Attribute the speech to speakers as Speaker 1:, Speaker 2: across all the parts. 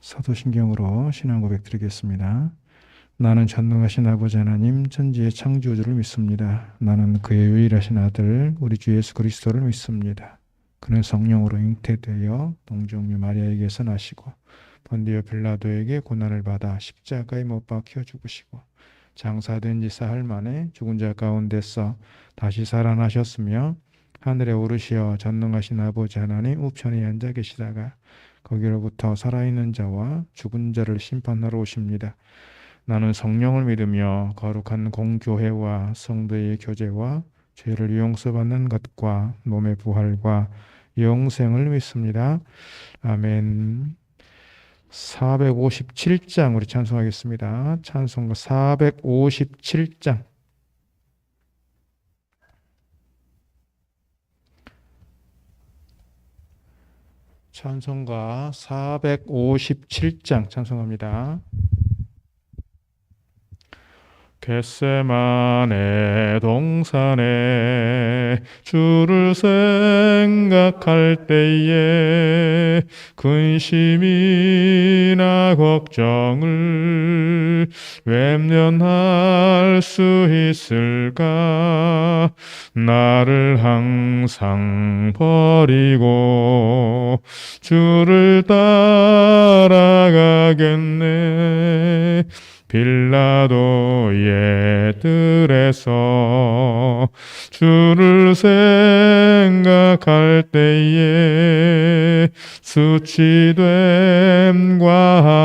Speaker 1: 사도신경으로 신앙 고백 드리겠습니다. 나는 전능하신 아버지 하나님 천지의 창조주를 믿습니다. 나는 그의 유일하신 아들 우리 주 예수 그리스도를 믿습니다. 그는 성령으로 잉태되어 동정녀 마리아에게서 나시고 본디오 빌라도에게 고난을 받아 십자가에 못 박혀 죽으시고 장사된 지 사흘 만에 죽은 자 가운데서 다시 살아나셨으며 하늘에 오르시어 전능하신 아버지 하나님 우편에 앉아 계시다가 거기로부터 살아있는 자와 죽은 자를 심판하러 오십니다. 나는 성령을 믿으며 거룩한 공교회와 성도의 교제와 죄를 용서받는 것과 몸의 부활과 영생을 믿습니다. 아멘. 457장 우리 찬송하겠습니다. 찬송가 457장. 찬송가 457장 찬송합니다. 겟세마네 동산에 주를 생각할 때에 근심이나 걱정을 외면할 수 있을까? 나를 항상 버리고 주를 따라가겠네. 빌라도의 뜰에서 주를 생각할 때에 수치됨과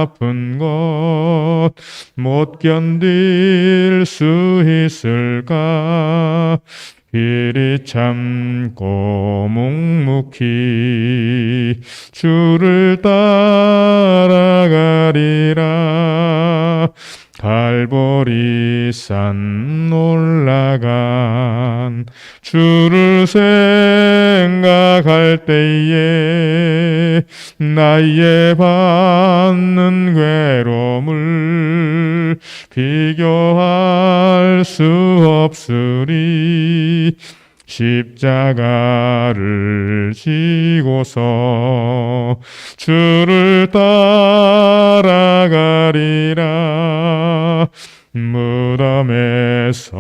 Speaker 1: 아픈 것 못 견딜 수 있을까? 이리 참고 묵묵히 주를 따라가리라. 갈보리산 올라간 주를 생각할 때에 나의 받는 괴로움을 비교할 수 없으리. 십자가를 지고서 주를 따라가리라. 무덤에서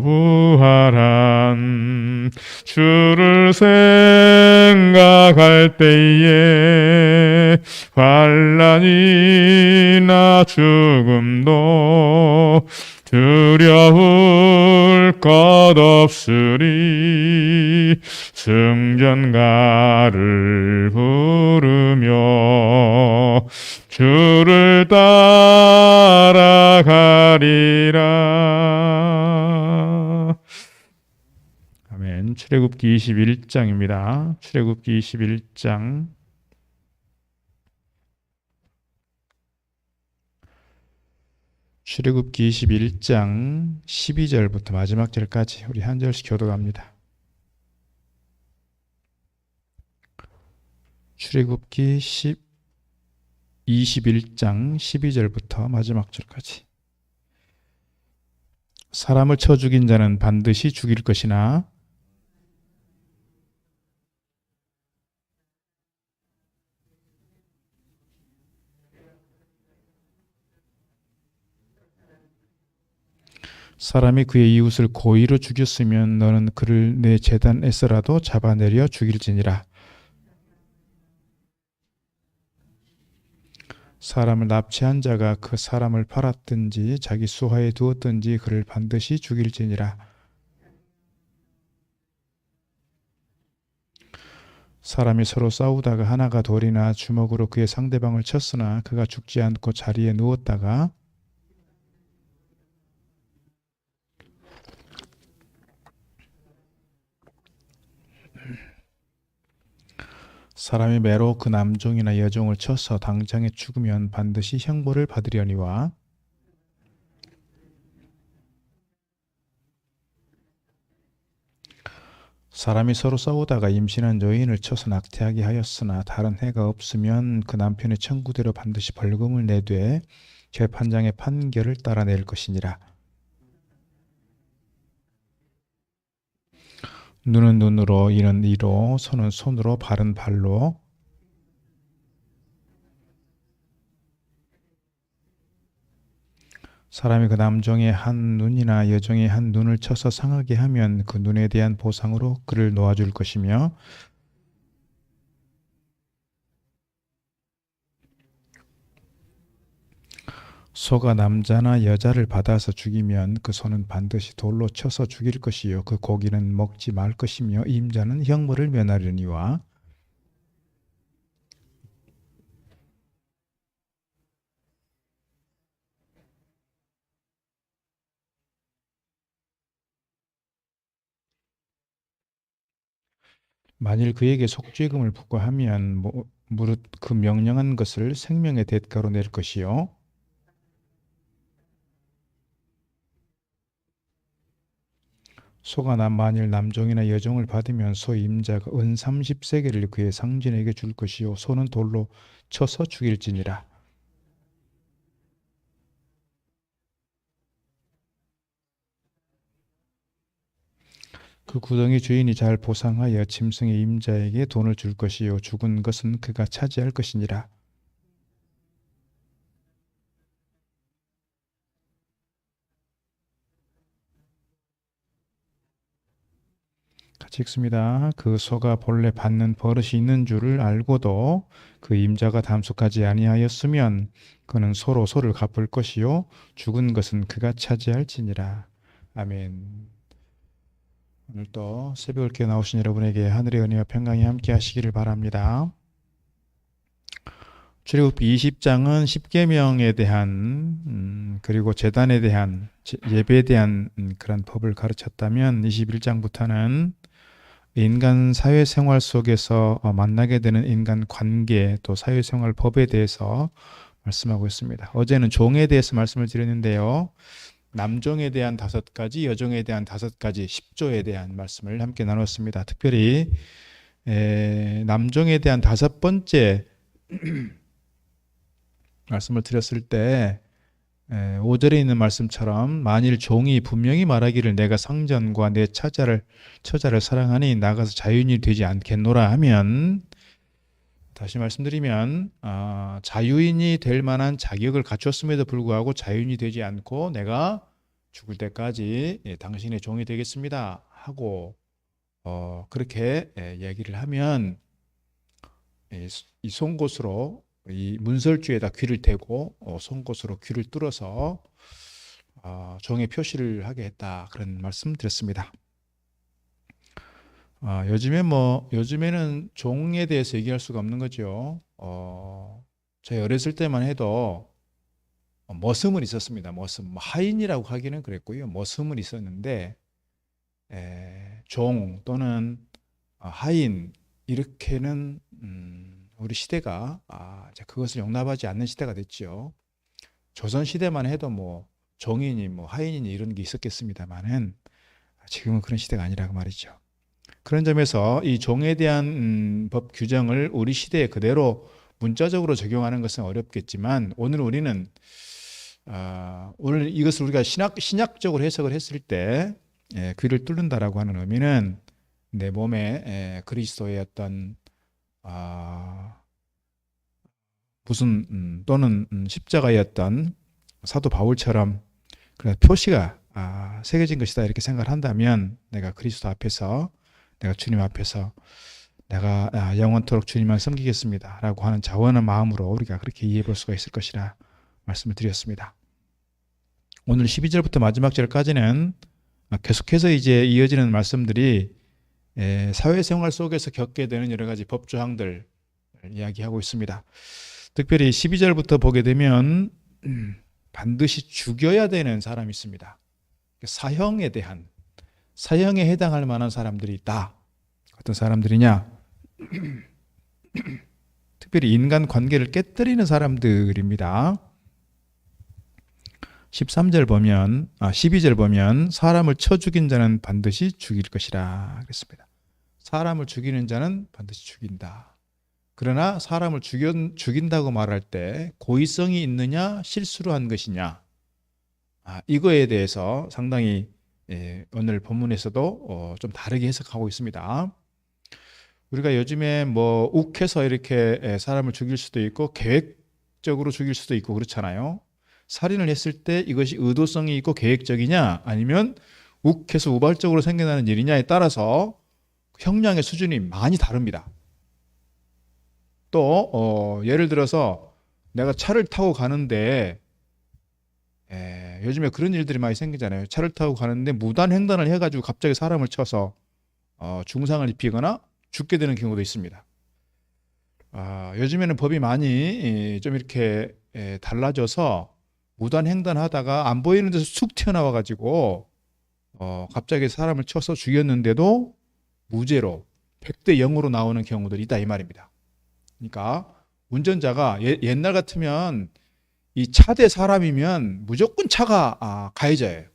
Speaker 1: 부활한 주를 생각할 때에 환난이나 죽음도 두려울 것 없으리. 승전가를 부르며 주를 따라가리라. 아멘. 출애굽기 21장입니다. 출애굽기 21장 출애굽기 21장 12절부터 마지막 절까지 우리 한 절씩 교독합니다. 출애굽기 21장 12절부터 마지막 절까지. 사람을 쳐 죽인 자는 반드시 죽일 것이나 사람이 그의 이웃을 고의로 죽였으면 너는 그를 내 제단에서라도 잡아내려 죽일지니라. 사람을 납치한 자가 그 사람을 팔았든지 자기 수하에 두었든지 그를 반드시 죽일지니라. 사람이 서로 싸우다가 하나가 돌이나 주먹으로 그의 상대방을 쳤으나 그가 죽지 않고 자리에 누웠다가 사람이 매로 그 남종이나 여종을 쳐서 당장에 죽으면 반드시 형벌을 받으려니와 사람이 서로 싸우다가 임신한 여인을 쳐서 낙태하게 하였으나 다른 해가 없으면 그 남편의 청구대로 반드시 벌금을 내되 재판장의 판결을 따라낼 것이니라. 눈은 눈으로, 이는 이로, 손은 손으로, 발은 발로 사람이 그 남종의 한 눈이나 여종의 한 눈을 쳐서 상하게 하면 그 눈에 대한 보상으로 그를 놓아줄 것이며 소가 남자나 여자를 받아서 죽이면 그 소는 반드시 돌로 쳐서 죽일 것이요 그 고기는 먹지 말 것이며 임자는 형벌을 면하려니와 만일 그에게 속죄금을 부과하면 무릇 그 명령한 것을 생명의 대가로 낼 것이요 소가 만일 남종이나 여종을 받으면 소 임자가 은 30세겔을 그의 상전에게 줄 것이요 소는 돌로 쳐서 죽일지니라. 그 구덩이 주인이 잘 보상하여 짐승의 임자에게 돈을 줄 것이요 죽은 것은 그가 차지할 것이니라. 같이 읽습니다. 그 소가 본래 받는 버릇이 있는 줄을 알고도 그 임자가 담속하지 아니하였으면 그는 소로 소를 갚을 것이요 죽은 것은 그가 차지할지니라. 아멘. 오늘 또 새벽을 깨어 나오신 여러분에게 하늘의 은혜와 평강이 함께 하시기를 바랍니다. 출애굽기 20장은 십계명에 대한 그리고 제단에 대한 예배에 대한 그런 법을 가르쳤다면 21장부터는 인간 사회생활 속에서 만나게 되는 인간 관계 또 사회생활 법에 대해서 말씀하고 있습니다. 어제는 종에 대해서 말씀을 드렸는데요. 남종에 대한 5가지, 여종에 대한 5가지, 10조에 대한 말씀을 함께 나눴습니다. 특별히 남종에 대한 5번째 말씀을 드렸을 때 5절에 있는 말씀처럼 만일 종이 분명히 말하기를 내가 상전과 내 처자를 사랑하니 나가서 자유인이 되지 않겠노라 하면 다시 말씀드리면 자유인이 될 만한 자격을 갖췄음에도 불구하고 자유인이 되지 않고 내가 죽을 때까지 당신의 종이 되겠습니다 하고 그렇게 얘기를 하면 이 송곳으로 이 문설주에다 귀를 대고 송곳으로 귀를 뚫어서 종의 표시를 하게 했다 그런 말씀 드렸습니다. 요즘에는 종에 대해서 얘기할 수가 없는 거죠. 저희 어렸을 때만 해도 머슴은 있었습니다. 머슴, 하인이라고 하기는 그랬고요. 머슴은 있었는데 종 또는 하인 이렇게는 우리 시대가 이제 그것을 용납하지 않는 시대가 됐죠. 조선 시대만 해도 뭐 종이니 뭐 하인이니 이런 게 있었겠습니다만은 지금은 그런 시대가 아니라고 말이죠. 그런 점에서 이 종에 대한 법 규정을 우리 시대에 그대로 문자적으로 적용하는 것은 어렵겠지만 오늘 우리는 오늘 이것을 우리가 신약적으로 해석을 했을 때 귀를 뚫는다라고 하는 의미는 내 몸에 그리스도의 어떤 무슨 또는 십자가의 어떤 사도 바울처럼 그런 표시가 새겨진 것이다 이렇게 생각을 한다면 내가 그리스도 앞에서 내가 주님 앞에서 내가 영원토록 주님만 섬기겠습니다 라고 하는 자원한 마음으로 우리가 그렇게 이해해 볼 수가 있을 것이라 말씀을 드렸습니다. 오늘 12절부터 마지막 절까지는 계속해서 이제 이어지는 말씀들이 사회생활 속에서 겪게 되는 여러 가지 법조항들 이야기하고 있습니다. 특별히 12절부터 보게 되면 반드시 죽여야 되는 사람이 있습니다. 사형에 해당할 만한 사람들이 있다. 어떤 사람들이냐? 특별히 인간 관계를 깨뜨리는 사람들입니다. 12절 보면 사람을 쳐 죽인 자는 반드시 죽일 것이라 그랬습니다. 사람을 죽이는 자는 반드시 죽인다. 그러나 사람을 죽인다고 말할 때 고의성이 있느냐 실수로 한 것이냐 이거에 대해서 상당히 오늘 본문에서도 좀 다르게 해석하고 있습니다. 우리가 요즘에 뭐 욱해서 이렇게 사람을 죽일 수도 있고 계획적으로 죽일 수도 있고 그렇잖아요. 살인을 했을 때 이것이 의도성이 있고 계획적이냐 아니면 욱해서 우발적으로 생겨나는 일이냐에 따라서 형량의 수준이 많이 다릅니다. 또 예를 들어서 내가 차를 타고 가는데 요즘에 그런 일들이 많이 생기잖아요. 차를 타고 가는데 무단횡단을 해가지고 갑자기 사람을 쳐서 중상을 입히거나 죽게 되는 경우도 있습니다. 요즘에는 법이 많이 좀 이렇게 달라져서 무단횡단하다가 안 보이는 데서 쑥 튀어나와가지고 갑자기 사람을 쳐서 죽였는데도 무죄로 100대 0으로 나오는 경우들이 있다 이 말입니다. 그러니까 운전자가 옛날 같으면 이 차 대 사람이면 무조건 차가 가해자예요.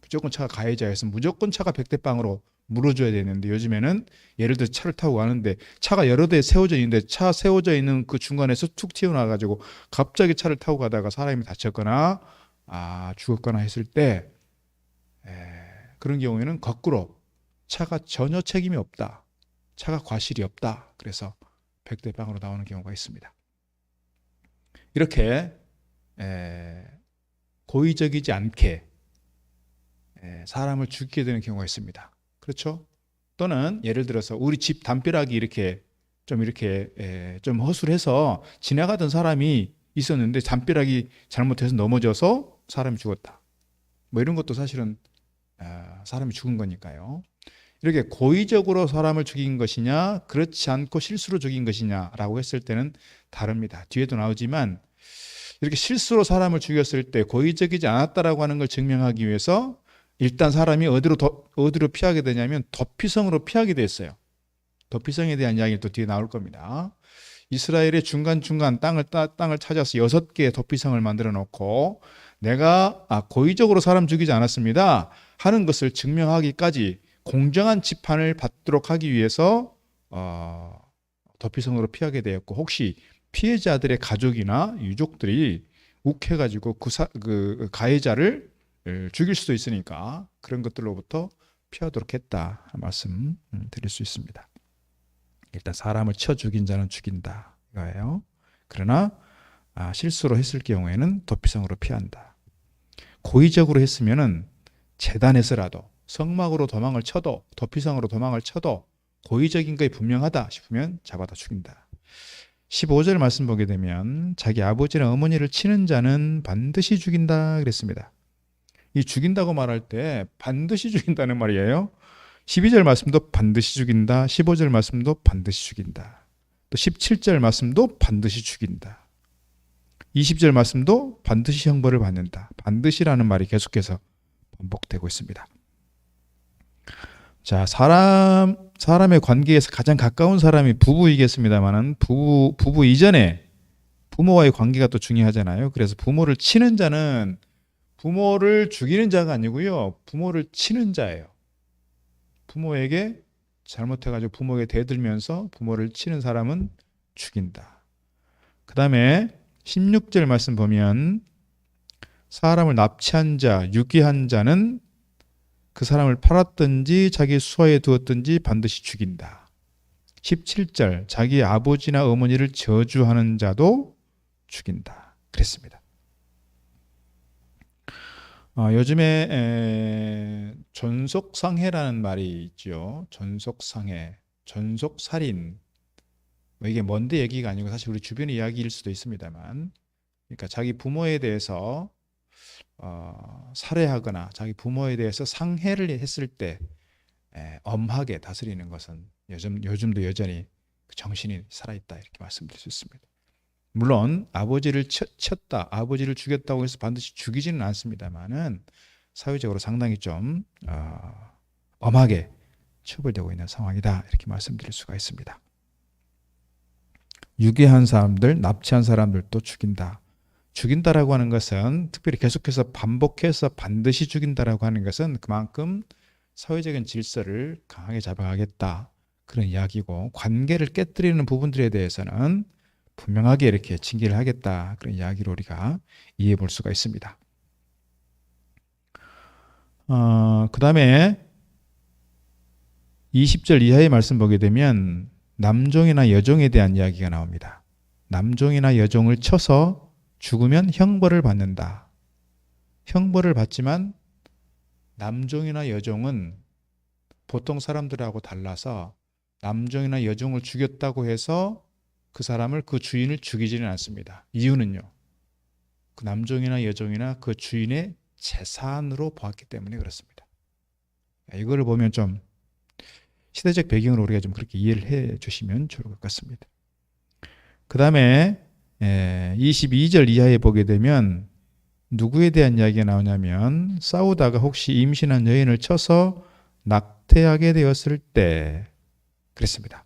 Speaker 1: 무조건 차가 가해자여서 무조건 차가 100대 빵으로 물어줘야 되는데 요즘에는 예를 들어 차를 타고 가는데 차가 여러 대 세워져 있는데 차 세워져 있는 그 중간에서 툭 튀어나와가지고 갑자기 차를 타고 가다가 사람이 다쳤거나 죽었거나 했을 때 그런 경우에는 거꾸로 차가 전혀 책임이 없다. 차가 과실이 없다. 그래서 100대 빵으로 나오는 경우가 있습니다. 이렇게 고의적이지 않게 사람을 죽이게 되는 경우가 있습니다. 그렇죠? 또는 예를 들어서 우리 집 담벼락이 이렇게 좀 허술해서 지나가던 사람이 있었는데 담벼락이 잘못해서 넘어져서 사람이 죽었다. 뭐 이런 것도 사실은 사람이 죽은 거니까요. 이렇게 고의적으로 사람을 죽인 것이냐 그렇지 않고 실수로 죽인 것이냐라고 했을 때는 다릅니다. 뒤에도 나오지만 이렇게 실수로 사람을 죽였을 때 고의적이지 않았다라고 하는 걸 증명하기 위해서 일단 사람이 어디로 피하게 되냐면 도피성으로 피하게 됐어요. 도피성에 대한 이야기는 또 뒤에 나올 겁니다. 이스라엘의 중간중간 땅을 찾아서 6개의 도피성을 만들어 놓고 내가 고의적으로 사람 죽이지 않았습니다 하는 것을 증명하기까지 공정한 재판을 받도록 하기 위해서 도피성으로 피하게 되었고 혹시 피해자들의 가족이나 유족들이 욱해가지고 그 가해자를 죽일 수도 있으니까 그런 것들로부터 피하도록 했다 말씀 드릴 수 있습니다. 일단 사람을 쳐 죽인 자는 죽인다 이거예요. 그러나 실수로 했을 경우에는 도피성으로 피한다. 고의적으로 했으면은 재단에서라도 성막으로 도망을 쳐도 도피성으로 도망을 쳐도 고의적인 것이 분명하다 싶으면 잡아다 죽인다. 15절 말씀 보게 되면 자기 아버지나 어머니를 치는 자는 반드시 죽인다 그랬습니다. 이 죽인다고 말할 때 반드시 죽인다는 말이에요. 12절 말씀도 반드시 죽인다. 15절 말씀도 반드시 죽인다. 또 17절 말씀도 반드시 죽인다. 20절 말씀도 반드시 형벌을 받는다. 반드시라는 말이 계속해서 반복되고 있습니다. 자, 사람의 관계에서 가장 가까운 사람이 부부이겠습니다만은 부부 이전에 부모와의 관계가 또 중요하잖아요. 그래서 부모를 치는 자는 부모를 죽이는 자가 아니고요. 부모를 치는 자예요. 부모에게 잘못해가지고 부모에게 대들면서 부모를 치는 사람은 죽인다. 그 다음에 16절 말씀 보면 사람을 납치한 자, 유기한 자는 그 사람을 팔았든지 자기 수하에 두었든지 반드시 죽인다. 17절 자기 아버지나 어머니를 저주하는 자도 죽인다. 그랬습니다. 요즘에 전속상해라는 말이 있죠. 전속상해, 전속살인. 이게 먼데 얘기가 아니고 사실 우리 주변의 이야기일 수도 있습니다만, 그러니까 자기 부모에 대해서 살해하거나 자기 부모에 대해서 상해를 했을 때 엄하게 다스리는 것은 요즘도 여전히 그 정신이 살아있다 이렇게 말씀드릴 수 있습니다. 물론 아버지를 쳤다, 아버지를 죽였다고 해서 반드시 죽이지는 않습니다만은 사회적으로 상당히 좀 엄하게 처벌되고 있는 상황이다 이렇게 말씀드릴 수가 있습니다. 유괴한 사람들, 납치한 사람들도 죽인다. 죽인다라고 하는 것은 특별히 계속해서 반복해서 반드시 죽인다라고 하는 것은 그만큼 사회적인 질서를 강하게 잡아가겠다 그런 이야기고, 관계를 깨뜨리는 부분들에 대해서는 분명하게 이렇게 징계를 하겠다 그런 이야기로 우리가 이해해 볼 수가 있습니다. 그 다음에 20절 이하의 말씀 보게 되면 남종이나 여종에 대한 이야기가 나옵니다. 남종이나 여종을 쳐서 죽으면 형벌을 받는다. 형벌을 받지만 남종이나 여종은 보통 사람들하고 달라서 남종이나 여종을 죽였다고 해서 그 사람을, 그 주인을 죽이지는 않습니다. 이유는요, 그 남종이나 여종이나 그 주인의 재산으로 보았기 때문에 그렇습니다. 이거를 보면 좀 시대적 배경으로 우리가 좀 그렇게 이해를 해 주시면 좋을 것 같습니다. 그 다음에 22절 이하에 보게 되면 누구에 대한 이야기가 나오냐면, 싸우다가 혹시 임신한 여인을 쳐서 낙태하게 되었을 때 그랬습니다.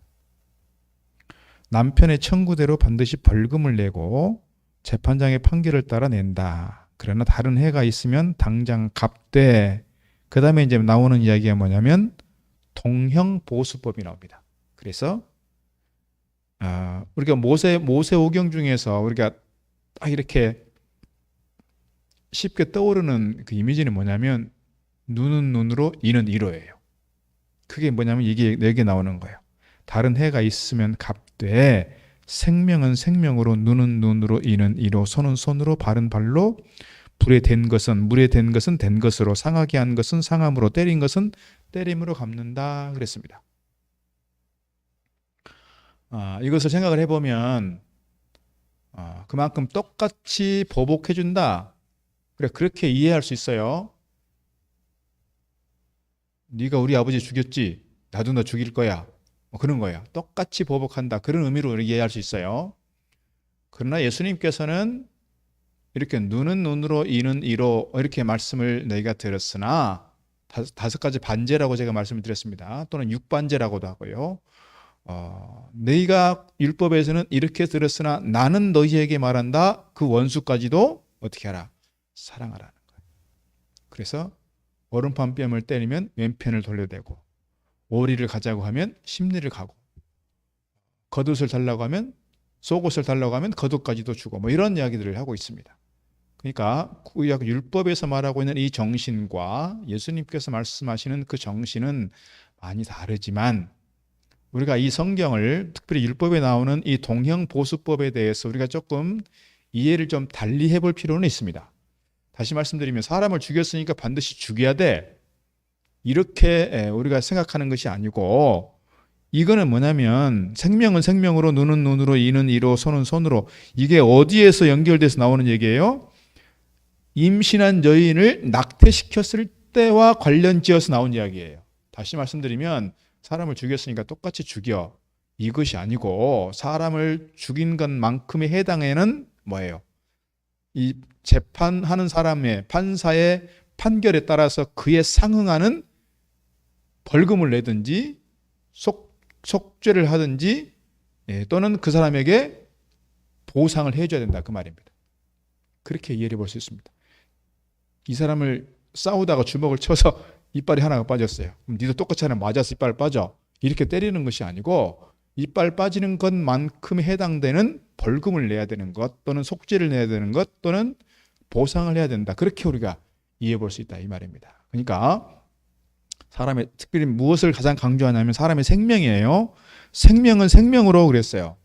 Speaker 1: 남편의 청구대로 반드시 벌금을 내고 재판장의 판결을 따라 낸다. 그러나 다른 해가 있으면 당장 갚되. 그 다음에 이제 나오는 이야기가 뭐냐면 동형보수법이 나옵니다. 그래서 우리가 모세오경 중에서 우리가 딱 이렇게 쉽게 떠오르는 그 이미지는 뭐냐면 눈은 눈으로 이는 이로예요. 그게 뭐냐면 이게 4개 나오는 거예요. 다른 해가 있으면 갚되, 생명은 생명으로, 눈은 눈으로, 이는 이로, 손은 손으로, 발은 발로, 불에 댄 것은 물에 댄 것은 댄 것으로, 상하게 한 것은 상함으로, 때린 것은 때림으로 갚는다 그랬습니다. 이것을 생각을 해보면 그만큼 똑같이 보복해준다. 그래, 그렇게 이해할 수 있어요. 네가 우리 아버지 죽였지, 나도 너 죽일 거야, 뭐 그런 거예요. 똑같이 보복한다, 그런 의미로 이해할 수 있어요. 그러나 예수님께서는 이렇게 눈은 눈으로, 이는 이로 이렇게 말씀을 너희가 들었으나, 5가지 반제라고 제가 말씀을 드렸습니다. 또는 6반제라고도 하고요. 너희가 율법에서는 이렇게 들었으나 나는 너희에게 말한다. 그 원수까지도 어떻게 하라? 사랑하라는 거예요. 그래서 오른편 뺨을 때리면 왼편을 돌려대고, 오리를 가자고 하면 십리를 가고, 겉옷을 달라고 하면, 속옷을 달라고 하면 겉옷까지도 주고, 뭐 이런 이야기들을 하고 있습니다. 그러니까 구약 율법에서 말하고 있는 이 정신과 예수님께서 말씀하시는 그 정신은 많이 다르지만, 우리가 이 성경을, 특별히 율법에 나오는 이 동형보수법에 대해서 우리가 조금 이해를 좀 달리 해볼 필요는 있습니다. 다시 말씀드리면, 사람을 죽였으니까 반드시 죽여야 돼, 이렇게 우리가 생각하는 것이 아니고, 이거는 뭐냐면 생명은 생명으로, 눈은 눈으로, 이는 이로, 손은 손으로, 이게 어디에서 연결돼서 나오는 얘기예요? 임신한 여인을 낙태시켰을 때와 관련 지어서 나온 이야기예요. 다시 말씀드리면 사람을 죽였으니까 똑같이 죽여, 이것이 아니고, 사람을 죽인 것만큼의 해당에는 뭐예요? 이 재판하는 사람의, 판사의 판결에 따라서 그에 상응하는 벌금을 내든지 속죄를 하든지, 또는 그 사람에게 보상을 해줘야 된다, 그 말입니다. 그렇게 이해해 볼 수 있습니다. 이 사람을 싸우다가 주먹을 쳐서 이빨이 하나가 빠졌어요. 그럼 니도 똑같이 하나 맞아서 이빨 빠져, 이렇게 때리는 것이 아니고, 이빨 빠지는 것만큼 해당되는 벌금을 내야 되는 것, 또는 속죄를 내야 되는 것, 또는 보상을 해야 된다. 그렇게 우리가 이해해 볼 수 있다, 이 말입니다. 그러니까 사람의, 특별히 무엇을 가장 강조하냐면 사람의 생명이에요. 생명은 생명으로 그랬어요.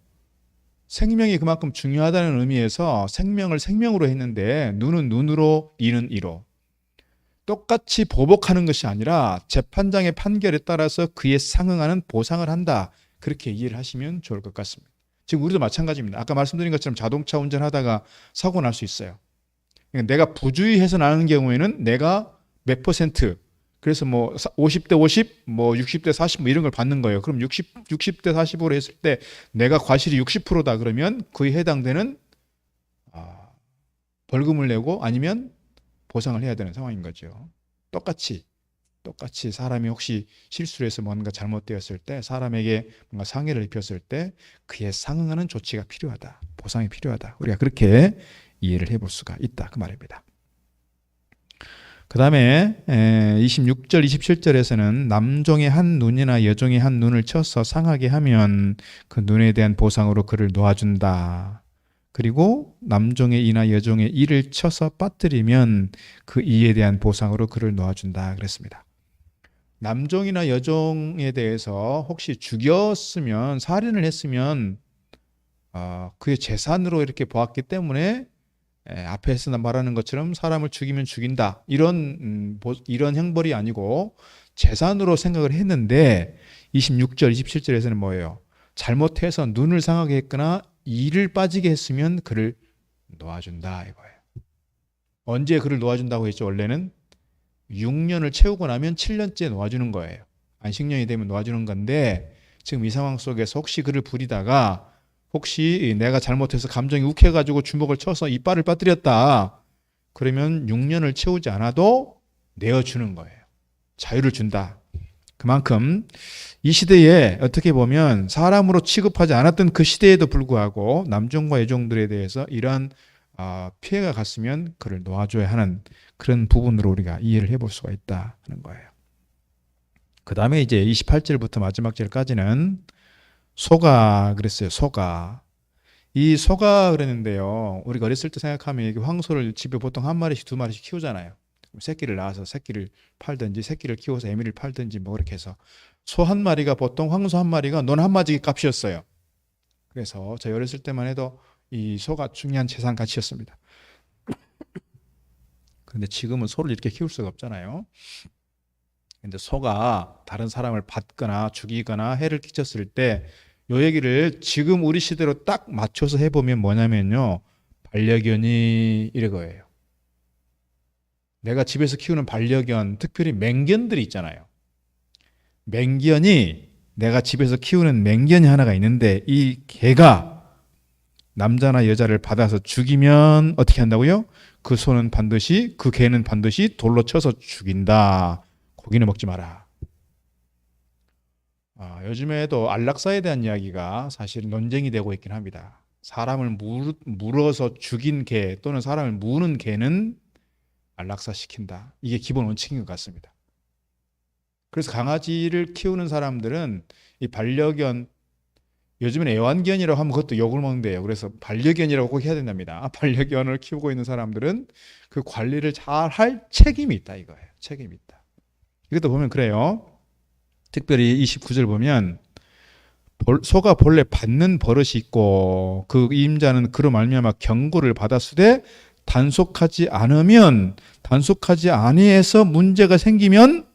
Speaker 1: 생명이 그만큼 중요하다는 의미에서 생명을 생명으로 했는데, 눈은 눈으로, 이는 이로. 똑같이 보복하는 것이 아니라 재판장의 판결에 따라서 그에 상응하는 보상을 한다. 그렇게 이해를 하시면 좋을 것 같습니다. 지금 우리도 마찬가지입니다. 아까 말씀드린 것처럼 자동차 운전하다가 사고 날 수 있어요. 그러니까 내가 부주의해서 나는 경우에는 내가 몇 %, 그래서 뭐 50대 50, 뭐 60대 40, 뭐 이런 걸 받는 거예요. 그럼 60대 40으로 했을 때 내가 과실이 60%다 그러면 그에 해당되는 벌금을 내고 아니면 보상을 해야 되는 상황인 거죠. 똑같이 사람이 혹시 실수를 해서 뭔가 잘못되었을 때, 사람에게 뭔가 상해를 입혔을 때 그에 상응하는 조치가 필요하다, 보상이 필요하다. 우리가 그렇게 이해를 해볼 수가 있다, 그 말입니다. 그 다음에 26절 27절에서는 남종의 한 눈이나 여종의 한 눈을 쳐서 상하게 하면 그 눈에 대한 보상으로 그를 놓아준다. 그리고 남종의 이나 여종의 이를 쳐서 빠뜨리면 그 이에 대한 보상으로 그를 놓아준다 그랬습니다. 남종이나 여종에 대해서 혹시 죽였으면, 살인을 했으면 그의 재산으로 이렇게 보았기 때문에 앞에서 말하는 것처럼 사람을 죽이면 죽인다 이런 형벌이 아니고 재산으로 생각을 했는데 26절 27절에서는 뭐예요? 잘못해서 눈을 상하게 했거나 이를 빠지게 했으면 그를 놓아준다 이거예요. 언제 그를 놓아준다고 했죠? 원래는 6년을 채우고 나면 7년째 놓아주는 거예요. 안식년이 되면 놓아주는 건데 지금 이 상황 속에서 혹시 그를 부리다가 혹시 내가 잘못해서 감정이 욱해가지고 주먹을 쳐서 이빨을 빠뜨렸다. 그러면 6년을 채우지 않아도 내어주는 거예요. 자유를 준다. 그만큼 이 시대에 어떻게 보면 사람으로 취급하지 않았던 그 시대에도 불구하고 남종과 여종들에 대해서 이러한 피해가 갔으면 그를 놓아줘야 하는 그런 부분으로 우리가 이해를 해볼 수가 있다 하는 거예요. 그 다음에 이제 28절부터 마지막 절까지는 소가 그랬어요. 소가. 이 소가 그랬는데요. 우리가 어렸을 때 생각하면 이게 황소를 집에 보통 한 마리씩 두 마리씩 키우잖아요. 새끼를 낳아서 새끼를 팔든지 새끼를 키워서 애미를 팔든지 뭐 그렇게 해서 소 한 마리가 보통 황소 한 마리가 논 한 마디 값이었어요. 그래서 저희 어렸을 때만 해도 이 소가 중요한 재산 가치였습니다. 그런데 지금은 소를 이렇게 키울 수가 없잖아요. 근데 소가 다른 사람을 받거나 죽이거나 해를 끼쳤을 때 요 얘기를 지금 우리 시대로 딱 맞춰서 해보면 뭐냐면요. 반려견이 이거예요. 내가 집에서 키우는 반려견, 특별히 맹견들이 있잖아요. 맹견이 내가 집에서 키우는 맹견이 하나가 있는데 이 개가 남자나 여자를 받아서 죽이면 어떻게 한다고요? 그 소는 반드시 그 개는 반드시 돌로 쳐서 죽인다. 고기는 먹지 마라. 요즘에도 안락사에 대한 이야기가 사실 논쟁이 되고 있긴 합니다. 사람을 물어서 죽인 개 또는 사람을 무는 개는 안락사 시킨다. 이게 기본 원칙인 것 같습니다. 그래서 강아지를 키우는 사람들은 이 반려견, 요즘엔 애완견이라고 하면 그것도 욕을 먹는데요. 그래서 반려견이라고 꼭 해야 된답니다. 반려견을 키우고 있는 사람들은 그 관리를 잘 할 책임이 있다 이거예요. 책임이 있다. 이것도 보면 그래요. 특별히 29절 보면 소가 본래 받는 버릇이 있고 그 임자는 그로 말미암아 경고를 받았으되 단속하지 아니해서 문제가 생기면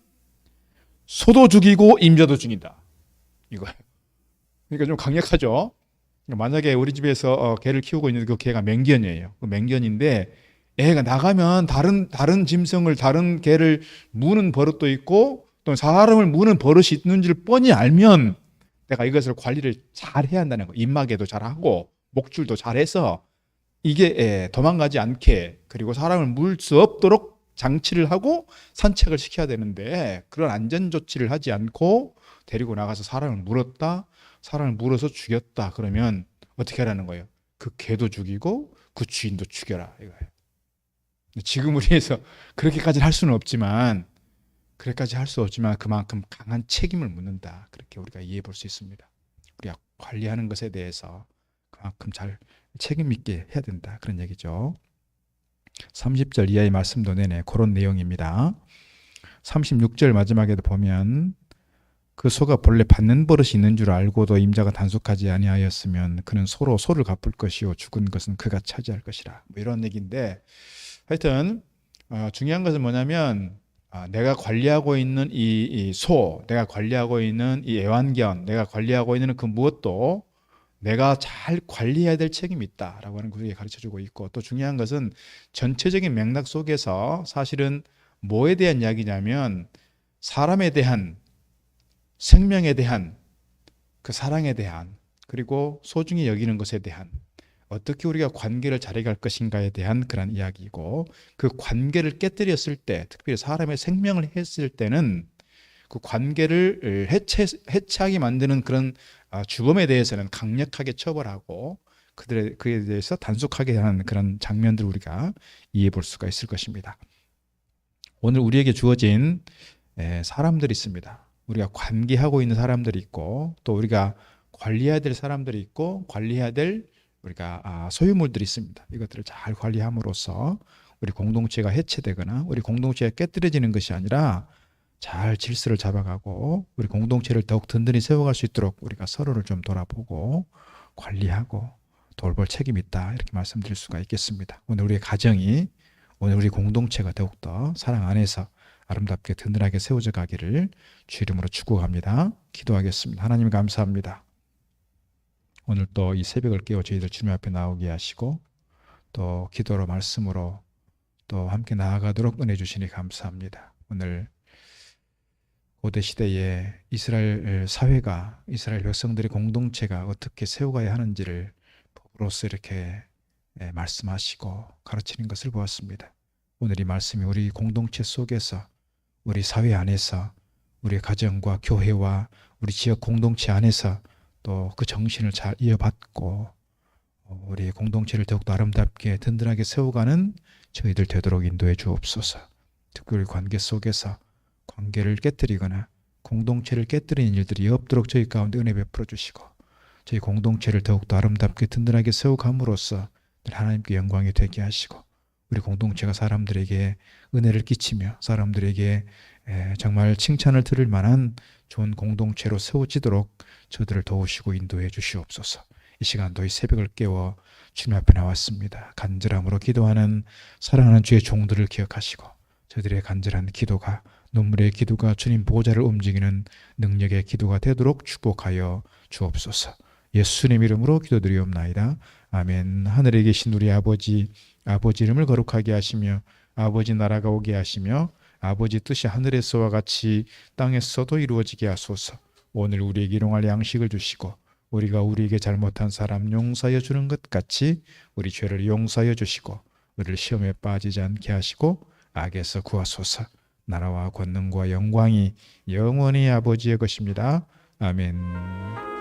Speaker 1: 소도 죽이고 임자도 죽인다. 이거예요. 그러니까 좀 강력하죠. 만약에 우리 집에서 개를 키우고 있는 그 개가 맹견이에요. 그 맹견인데 애가 나가면 다른 짐승을 다른 개를 무는 버릇도 있고 또 사람을 무는 버릇이 있는지를 뻔히 알면 내가 이것을 관리를 잘 해야 한다는 거. 입마개도 잘하고 목줄도 잘해서 이게 도망가지 않게 그리고 사람을 물 수 없도록 장치를 하고 산책을 시켜야 되는데 그런 안전 조치를 하지 않고 데리고 나가서 사람을 물었다. 사람을 물어서 죽였다. 그러면 어떻게 하라는 거예요? 그 개도 죽이고 그 주인도 죽여라 이거예요. 지금 우리에서 그렇게까지 할 수는 없지만 그만큼 강한 책임을 묻는다. 그렇게 우리가 이해해 볼 수 있습니다. 우리가 관리하는 것에 대해서 그만큼 잘 책임 있게 해야 된다. 그런 얘기죠. 30절 이하의 말씀도 내내 그런 내용입니다. 36절 마지막에도 보면 그 소가 본래 받는 버릇이 있는 줄 알고도 임자가 단속하지 아니하였으면 그는 소를 갚을 것이요 죽은 것은 그가 차지할 것이라. 뭐 이런 얘기인데 하여튼 중요한 것은 뭐냐면 내가 관리하고 있는 이 소, 내가 관리하고 있는 이 애완견, 내가 관리하고 있는 그 무엇도 내가 잘 관리해야 될 책임이 있다라고 하는 것을 가르쳐주고 있고 또 중요한 것은 전체적인 맥락 속에서 사실은 뭐에 대한 이야기냐면 사람에 대한 생명에 대한 그 사랑에 대한 그리고 소중히 여기는 것에 대한 어떻게 우리가 관계를 잘해갈 것인가에 대한 그런 이야기이고 그 관계를 깨뜨렸을 때 특별히 사람의 생명을 했을 때는 그 관계를 해체하게 만드는 그런 주범에 대해서는 강력하게 처벌하고 그에 대해서 단속하게 하는 그런 장면들을 우리가 이해해 볼 수가 있을 것입니다. 오늘 우리에게 주어진 사람들이 있습니다. 우리가 관계하고 있는 사람들이 있고 또 우리가 관리해야 될 사람들이 있고 관리해야 될 우리가 소유물들이 있습니다. 이것들을 잘 관리함으로써 우리 공동체가 해체되거나 우리 공동체가 깨뜨려지는 것이 아니라 잘 질서를 잡아가고 우리 공동체를 더욱 든든히 세워갈 수 있도록 우리가 서로를 좀 돌아보고 관리하고 돌볼 책임이 있다. 이렇게 말씀드릴 수가 있겠습니다. 오늘 우리의 가정이, 오늘 우리 공동체가 더욱더 사랑 안에서 아름답게 든든하게 세워져 가기를 주 이름으로 축복합니다. 기도하겠습니다. 하나님 감사합니다. 오늘 또 이 새벽을 깨워 저희들 주님 앞에 나오게 하시고 또 기도로 말씀으로 또 함께 나아가도록 은혜 주시니 감사합니다. 오늘 고대 시대에 이스라엘 사회가, 이스라엘 백성들의 공동체가 어떻게 세워가야 하는지를 법으로서 이렇게 말씀하시고 가르치는 것을 보았습니다. 오늘 이 말씀이 우리 공동체 속에서, 우리 사회 안에서, 우리 가정과 교회와 우리 지역 공동체 안에서 또 그 정신을 잘 이어받고 우리 공동체를 더욱더 아름답게 든든하게 세워가는 저희들 되도록 인도해 주옵소서. 특별히 관계 속에서 관계를 깨뜨리거나 공동체를 깨뜨리는 일들이 없도록 저희 가운데 은혜 베풀어 주시고 저희 공동체를 더욱더 아름답게 든든하게 세워감으로써 늘 하나님께 영광이 되게 하시고 우리 공동체가 사람들에게 은혜를 끼치며 사람들에게 정말 칭찬을 들을 만한 좋은 공동체로 세워지도록 저들을 도우시고 인도해 주시옵소서. 이 시간도 이 새벽을 깨워 주님 앞에 나왔습니다. 간절함으로 기도하는 사랑하는 주의 종들을 기억하시고 저들의 간절한 기도가, 눈물의 기도가 주님 보좌를 움직이는 능력의 기도가 되도록 축복하여 주옵소서. 예수님 이름으로 기도드리옵나이다. 아멘. 하늘에 계신 우리 아버지, 아버지 이름을 거룩하게 하시며 아버지 나라가 오게 하시며 아버지 뜻이 하늘에서와 같이 땅에서도 이루어지게 하소서. 오늘 우리에게 일용할 양식을 주시고 우리가 우리에게 잘못한 사람 용서하여 주는 것 같이 우리 죄를 용서하여 주시고 우리를 시험에 빠지지 않게 하시고 악에서 구하소서. 나라와 권능과 영광이 영원히 아버지의 것입니다. 아멘.